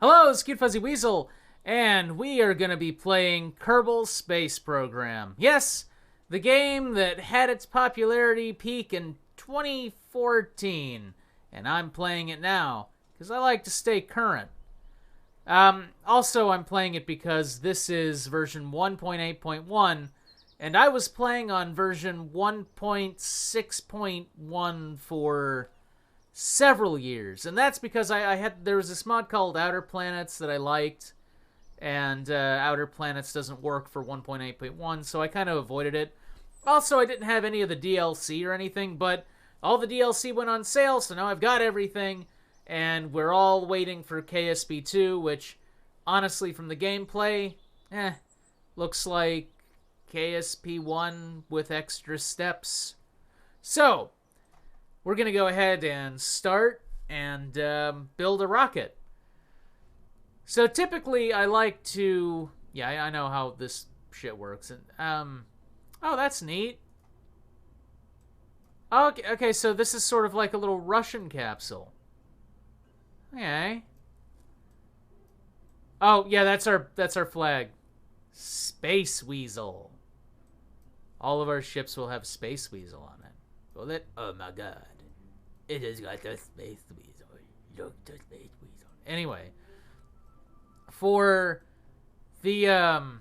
Hello, it's Cute Fuzzy Weasel, and we are going to be playing Kerbal Space Program. Yes, the game that had its popularity peak in 2014, and I'm playing it now, because I like to stay current. Also, I'm playing it because this is version 1.8.1, and I was playing on version 1.6.1 for several years, and that's because there was this mod called Outer Planets that I liked, and Outer Planets doesn't work for 1.8.1, so I kind of avoided it. Also, I didn't have any of the DLC or anything, but all the DLC went on sale, so now I've got everything, and we're all waiting for KSP2, which, honestly, from the gameplay, looks like KSP1 with extra steps. So, we're going to go ahead and start and build a rocket. So typically I like to... Yeah, I know how this shit works. And oh, that's neat. Okay, so this is sort of like a little Russian capsule. Okay. Oh, yeah, that's our flag. Space Weasel. All of our ships will have Space Weasel on it. Will it? Oh my god. It has got a Space Weasel. Look, the Space Weasel. Anyway, for the, I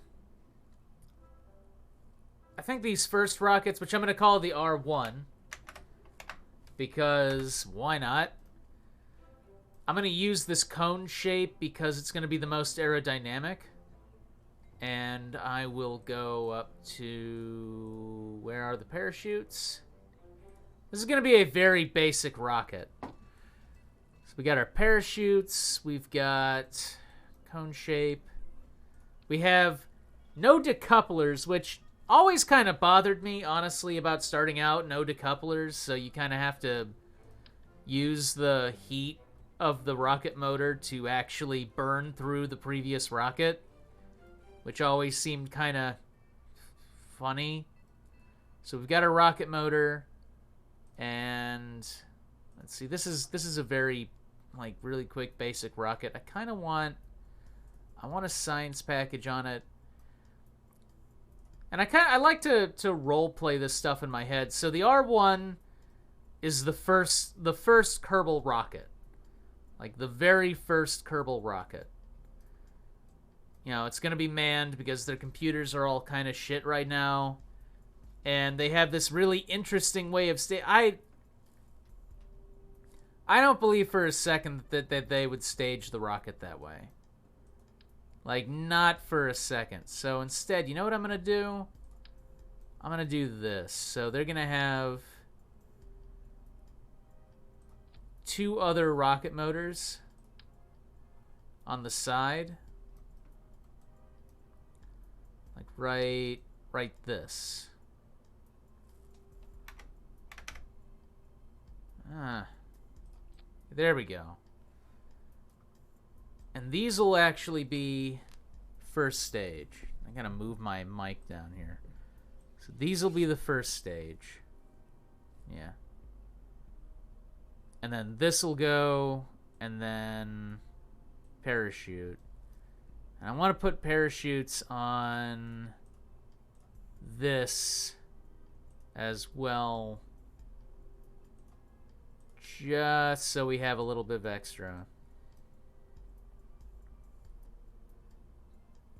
think these first rockets, which I'm going to call the R1, because why not? I'm going to use this cone shape because it's going to be the most aerodynamic. And I will go up to... Where are the parachutes? This is going to be a very basic rocket. So we got our parachutes. We've got cone shape. We have no decouplers, which always kind of bothered me, honestly, about starting out. No decouplers, so you kind of have to use the heat of the rocket motor to actually burn through the previous rocket, which always seemed kind of funny. So we've got a rocket motor. And let's see, this is a very really quick basic rocket. I kind of want a science package on it. And I like to role play this stuff in my head. So the R1 is the first Kerbal rocket. Like the very first Kerbal rocket. You know, it's going to be manned because their computers are all kind of shit right now. And they have this really interesting way of I don't believe for a second that they would stage the rocket that way. Like, not for a second. So instead, you know what I'm going to do? I'm going to do this. So they're going to have two other rocket motors on the side. Like right this. There we go. And these will actually be first stage. I gotta move my mic down here. So these will be the first stage. Yeah. And then this will go, and then parachute. And I want to put parachutes on this as well, just so we have a little bit of extra.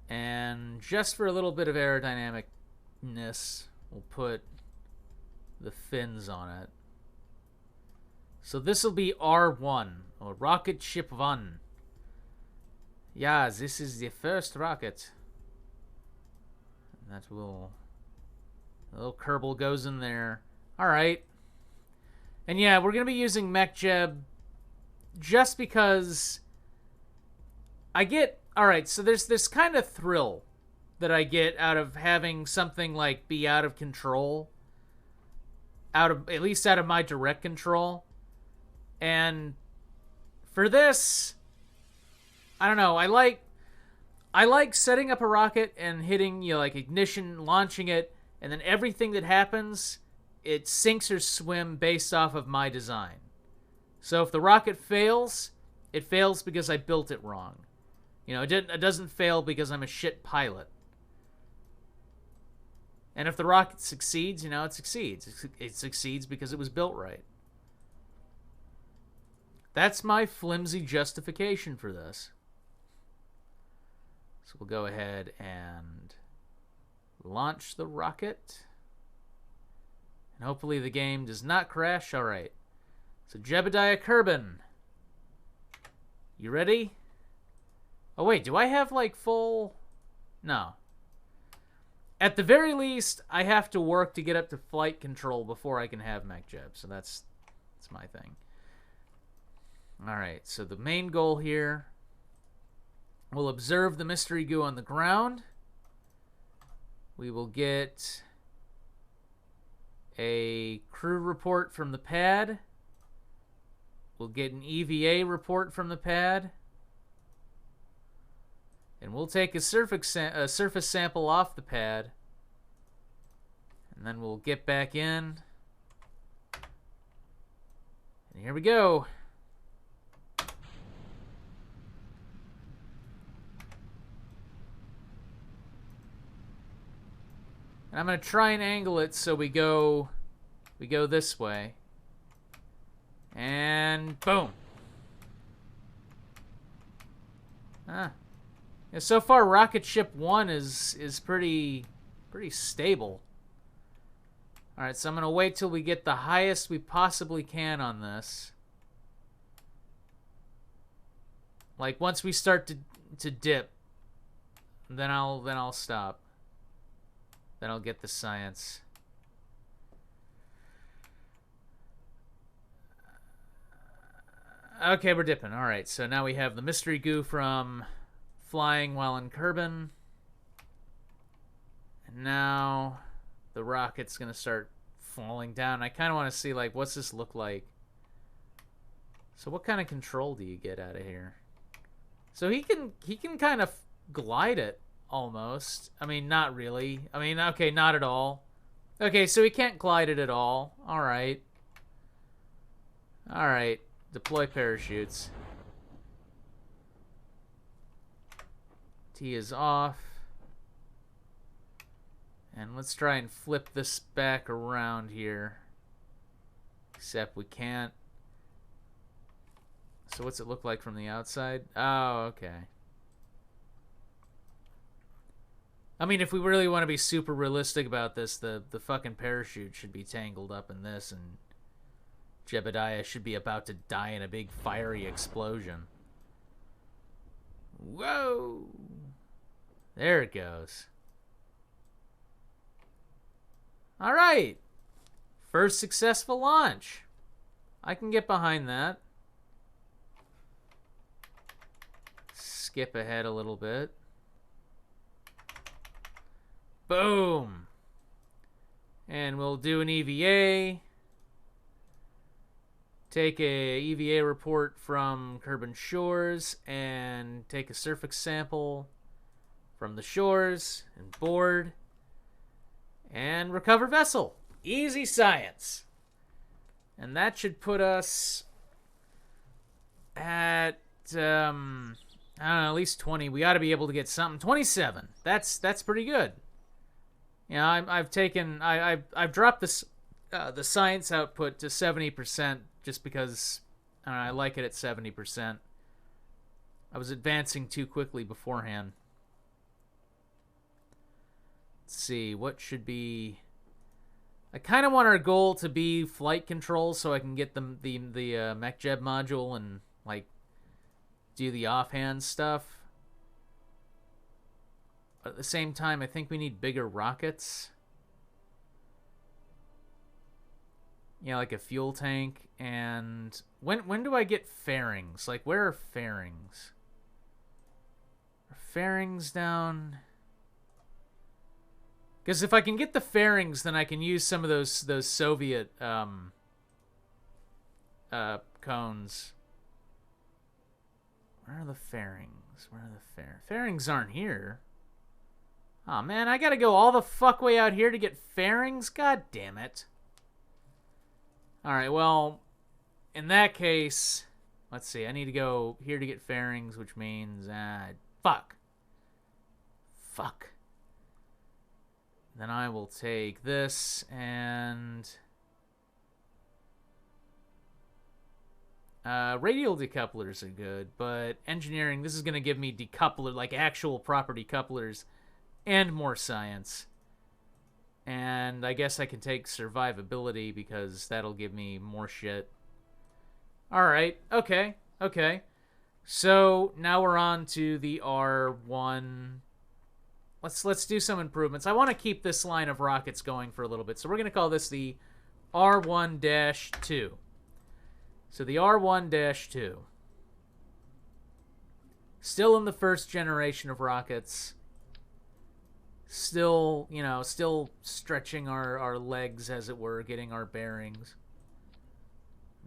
And just for a little bit of aerodynamicness, we'll put the fins on it. So this will be R1, or Rocket Ship 1. Yeah, this is the first rocket. And that will... The little Kerbal goes in there. Alright. And yeah, we're going to be using MechJeb just because I get... Alright, so there's this kind of thrill that I get out of having something like be out of control. At least out of my direct control. And for this, I don't know, I like setting up a rocket and hitting, like ignition, launching it, and then everything that happens, it sinks or swim based off of my design. So if the rocket fails, it fails because I built it wrong. You know, it doesn't fail because I'm a shit pilot. And if the rocket succeeds, you know, it succeeds. It succeeds because it was built right. That's my flimsy justification for this. So we'll go ahead and launch the rocket. And hopefully the game does not crash. All right. So Jebediah Kerbal, you ready? Oh, wait. Do I have, like, full... No. At the very least, I have to work to get up to flight control before I can have MechJeb. So that's my thing. All right. So the main goal here... We'll observe the mystery goo on the ground. We will get a crew report from the pad. We'll get an EVA report from the pad. And we'll take a surface sample off the pad. And then we'll get back in. And here we go. And I'm going to try and angle it so we go this way. And boom. Yeah, so far rocket ship 1 is pretty stable. All right, so I'm going to wait till we get the highest we possibly can on this. Like once we start to dip, then I'll stop. Then I'll get the science. Okay, we're dipping. All right, so now we have the mystery goo from flying while in Kerbal. And now the rocket's going to start falling down. I kind of want to see, like, what's this look like? So what kind of control do you get out of here? So he can kind of glide it. Almost. I mean, not really. I mean, okay, not at all. Okay, so he can't glide it at all. All right. All right. Deploy parachutes. T is off. And let's try and flip this back around here. Except we can't. So what's it look like from the outside? Oh, okay. I mean, if we really want to be super realistic about this, the fucking parachute should be tangled up in this, and Jebediah should be about to die in a big fiery explosion. Whoa! There it goes. All right. First successful launch. I can get behind that. Skip ahead a little bit. Boom. And we'll do an EVA. Take a EVA report from Kerbal shores and take a surface sample from the shores and board and recover vessel. Easy science. And that should put us at I don't know, at least 20. We ought to be able to get something. 27. That's pretty good. You know, I've dropped this the science output to 70% just because I don't know, I like it at 70%. I was advancing too quickly beforehand. Let's see, what should be... I kind of want our goal to be flight control so I can get the MechJeb module and, like, do the offhand stuff. But at the same time, I think we need bigger rockets. Yeah, like a fuel tank. And when do I get fairings? Like, where are fairings? Are fairings down? Because if I can get the fairings, then I can use some of those Soviet cones. Where are the fairings? Where are the fairings aren't here. Oh man, I gotta go all the fuck way out here to get fairings? God damn it. Alright, well, in that case, let's see, I need to go here to get fairings, which means, Fuck. Fuck. Then I will take this and... radial decouplers are good, but engineering, this is going to give me decoupler, like actual proper decouplers, and more science. And I guess I can take survivability because that'll give me more shit. Alright, okay. So, now we're on to the R1. Let's do some improvements. I want to keep this line of rockets going for a little bit, so we're going to call this the R1-2. So the R1-2. Still in the first generation of rockets. Still, still stretching our legs, as it were, getting our bearings.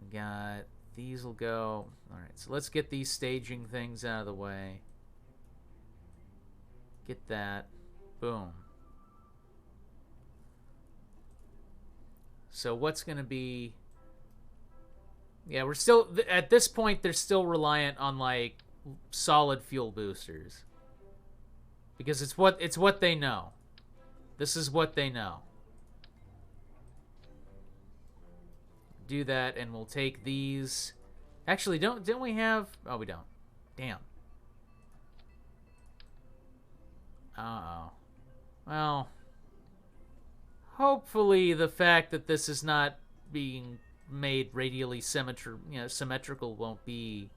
We got... These will go... Alright, so let's get these staging things out of the way. Get that. Boom. So what's going to be... Yeah, we're still... At this point, they're still reliant on, like, solid fuel boosters. Because it's what they know. This is what they know. Do that, and we'll take these. Actually, didn't we have... Oh, we don't. Damn. Uh-oh. Well, hopefully the fact that this is not being made radially symmetrical won't be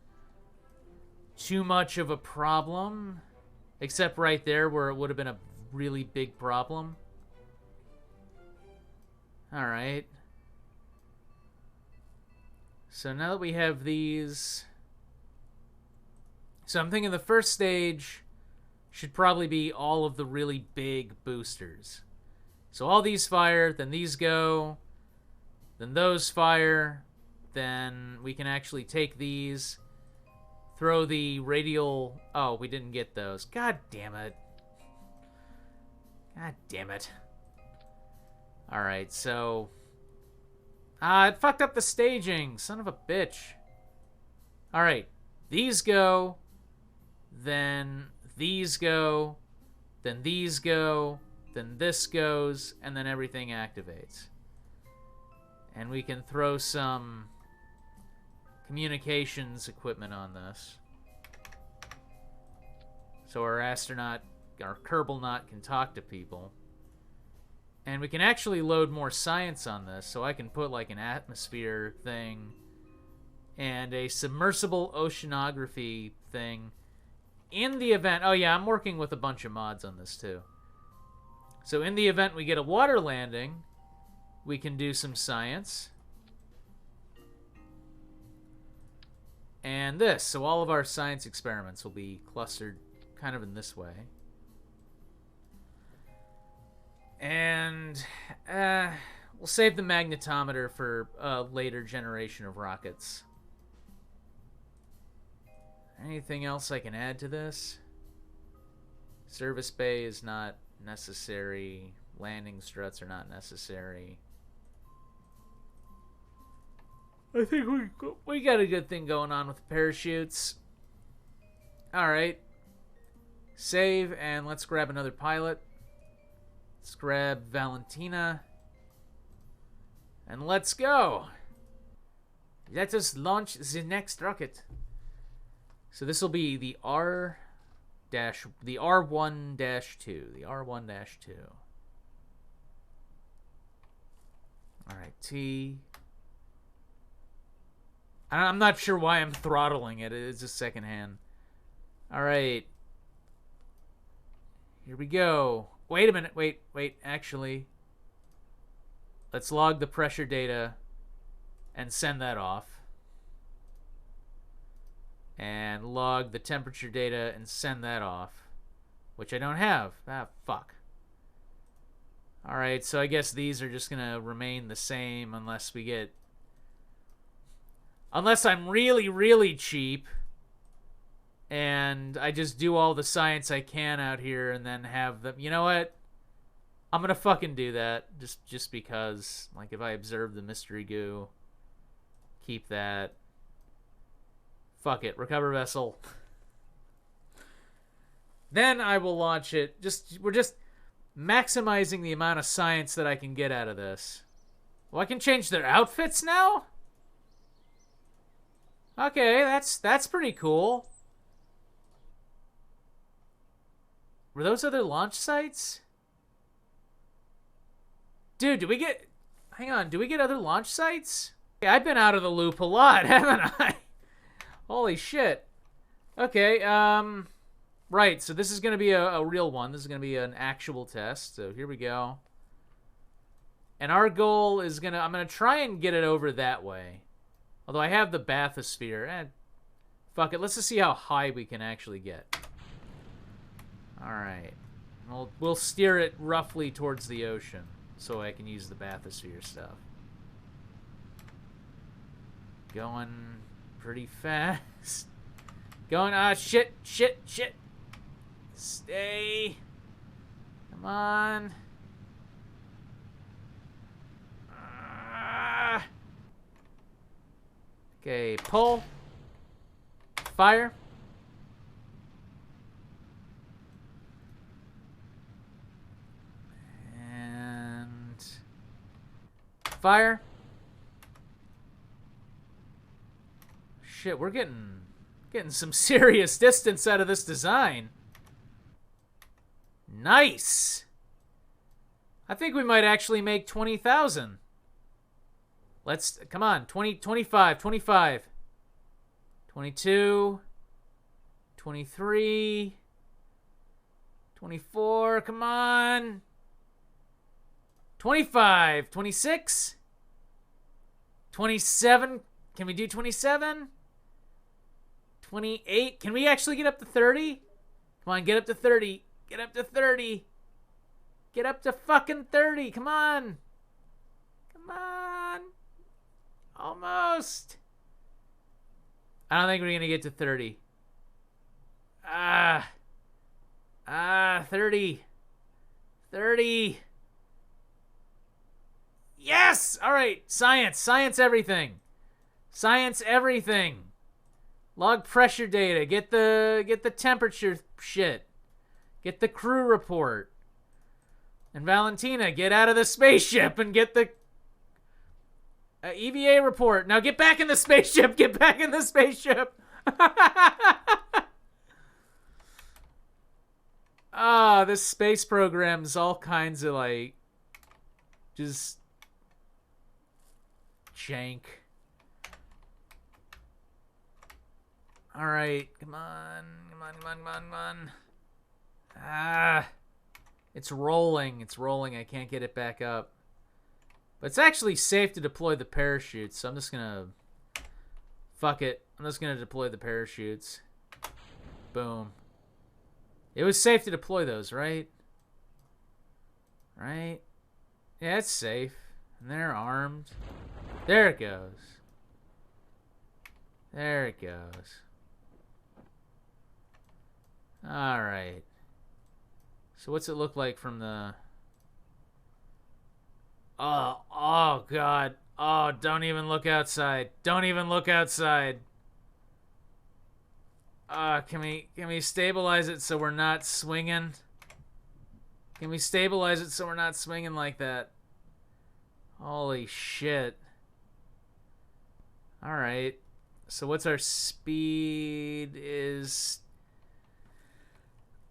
too much of a problem. Except right there where it would have been a really big problem. Alright. So now that we have these... So I'm thinking the first stage should probably be all of the really big boosters. So all these fire, then these go, then those fire, then we can actually take these, throw the radial... Oh, we didn't get those. God damn it. God damn it. Alright, so... it fucked up the staging. Son of a bitch. Alright. These go. Then these go. Then these go. Then this goes. And then everything activates. And we can throw some communications equipment on this. So our astronaut, our Kerbal naut, can talk to people. And we can actually load more science on this, so I can put like an atmosphere thing and a submersible oceanography thing in the event... Oh yeah, I'm working with a bunch of mods on this too. So in the event we get a water landing, we can do some science. And this, so all of our science experiments will be clustered kind of in this way. And we'll save the magnetometer for a later generation of rockets. Anything else I can add to this? Service bay is not necessary. Landing struts are not necessary. I think we got a good thing going on with the parachutes. Alright. Save, and let's grab another pilot. Let's grab Valentina. And let's go. Let us launch the next rocket. So this will be the R-1-2. The R1-2. Alright, T. I'm not sure why I'm throttling it. It's just secondhand. Alright. Here we go. Wait a minute. Wait. Actually, let's log the pressure data and send that off. And log the temperature data and send that off. Which I don't have. Ah, fuck. Alright, so I guess these are just gonna remain the same unless we get... Unless I'm really, really cheap. And I just do all the science I can out here and then have them... You know what? I'm gonna fucking do that. Just because. Like, if I observe the mystery goo. Keep that. Fuck it. Recover vessel. Then I will launch it. We're just maximizing the amount of science that I can get out of this. Well, I can change their outfits now? Okay, that's pretty cool. Were those other launch sites? Dude, do we get... Hang on, do we get other launch sites? Yeah, I've been out of the loop a lot, haven't I? Holy shit. Okay, right, so this is going to be a real one. This is going to be an actual test. So here we go. And our goal is I'm going to try and get it over that way. Although I have the bathysphere. Fuck it, let's just see how high we can actually get. Alright. We'll steer it roughly towards the ocean so I can use the bathysphere stuff. Going pretty fast. Going, shit. Stay. Come on. Okay, pull. Fire. And fire. Shit, we're getting some serious distance out of this design. Nice. I think we might actually make 20,000. Let's, come on, 25, 22, 23, 24, come on. 25, 26, 27, can we do 27? 28, can we actually get up to 30? Come on, get up to 30, get up to 30. Get up to fucking 30, come on. Come on. Almost. I don't think we're gonna get to 30. 30. 30. Yes! Alright, science everything. Science everything. Log pressure data. Get the temperature shit. Get the crew report. And Valentina, get out of the spaceship and get the EVA report. Now get back in the spaceship. Get back in the spaceship. This space program's all kinds of like just jank. All right, come on. It's rolling. I can't get it back up. But it's actually safe to deploy the parachutes, so I'm just gonna... Fuck it. I'm just gonna deploy the parachutes. Boom. It was safe to deploy those, right? Right? Yeah, it's safe. And they're armed. There it goes. There it goes. Alright. So what's it look like from the... Oh, God. Oh, don't even look outside. Don't even look outside. Can we stabilize it so we're not swinging? Can we stabilize it so we're not swinging like that? Holy shit. Alright. So what's our speed is...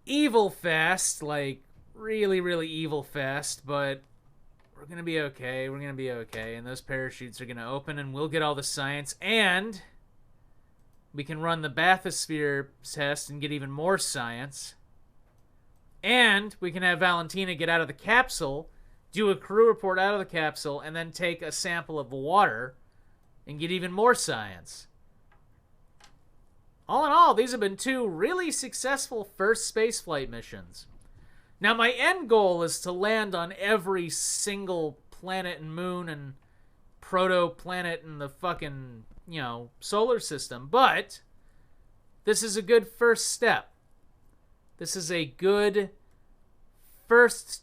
evil fast, like really, really evil fast, but we're gonna be okay. We're gonna be okay, and those parachutes are gonna open, and we'll get all the science, and we can run the bathysphere test and get even more science, and we can have Valentina get out of the capsule, do a crew report out of the capsule, and then take a sample of water and get even more science. All in all, these have been 2 really successful first spaceflight missions. Now, my end goal is to land on every single planet and moon and proto-planet in the fucking, solar system. But this is a good first step. This is a good first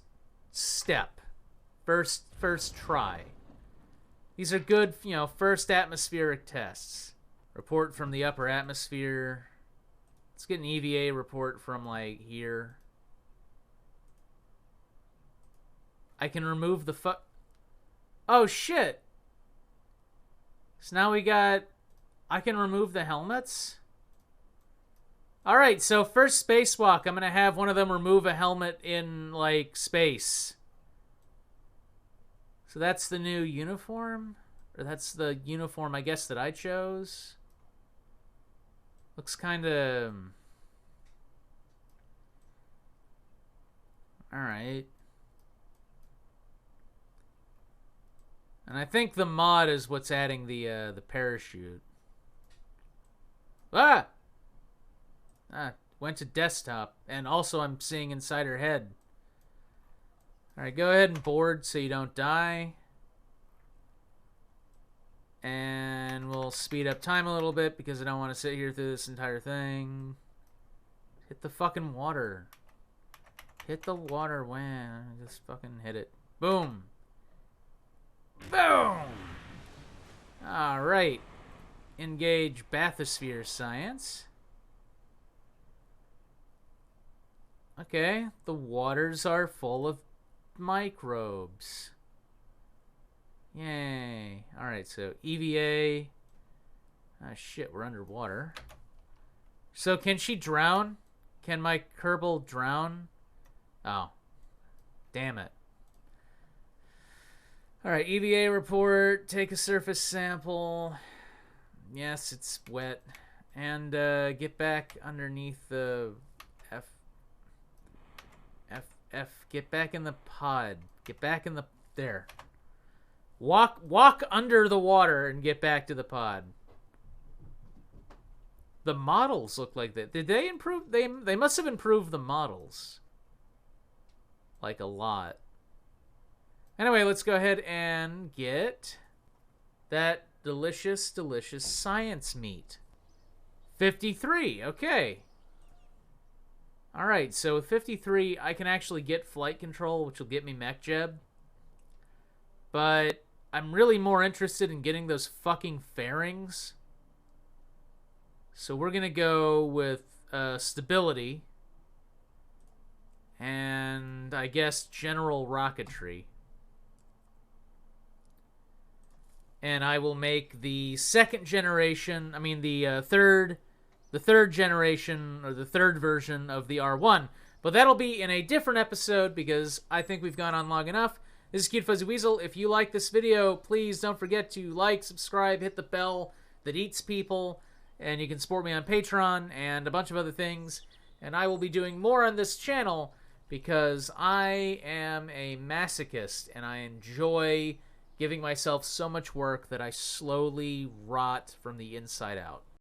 step. First try. These are good, first atmospheric tests. Report from the upper atmosphere. Let's get an EVA report from, like, here. I can remove the Oh, shit! So now we got... I can remove the helmets? Alright, so first spacewalk, I'm gonna have one of them remove a helmet in, like, space. So that's the new uniform? Or that's the uniform, I guess, that I chose? Looks kind of... Alright. And I think the mod is what's adding the parachute. Ah! Went to desktop. And also I'm seeing inside her head. Alright, go ahead and board so you don't die. And we'll speed up time a little bit because I don't want to sit here through this entire thing. Hit the fucking water. Hit the water when. Just fucking hit it. Boom. Boom! Alright. Engage bathysphere science. Okay, the waters are full of microbes. Yay. Alright, so EVA. Ah, shit, we're underwater. So can she drown? Can my Kerbal drown? Oh. Damn it. Alright, EVA report. Take a surface sample. Yes, it's wet. And get back underneath the... Get back in the pod. Get back in the... There. Walk under the water and get back to the pod. The models look like that. Did they improve? They must have improved the models. Like a lot. Anyway, let's go ahead and get that delicious, delicious science meat. 53. Okay. Alright, so with 53, I can actually get flight control, which will get me mech jeb. But I'm really more interested in getting those fucking fairings. So we're going to go with stability. And I guess general rocketry. And I will make the second generation, I mean the third generation, or the third version of the R1. But that'll be in a different episode because I think we've gone on long enough. This is Cute Fuzzy Weasel. If you like this video, please don't forget to like, subscribe, hit the bell that eats people. And you can support me on Patreon and a bunch of other things. And I will be doing more on this channel because I am a masochist and I enjoy giving myself so much work that I slowly rot from the inside out.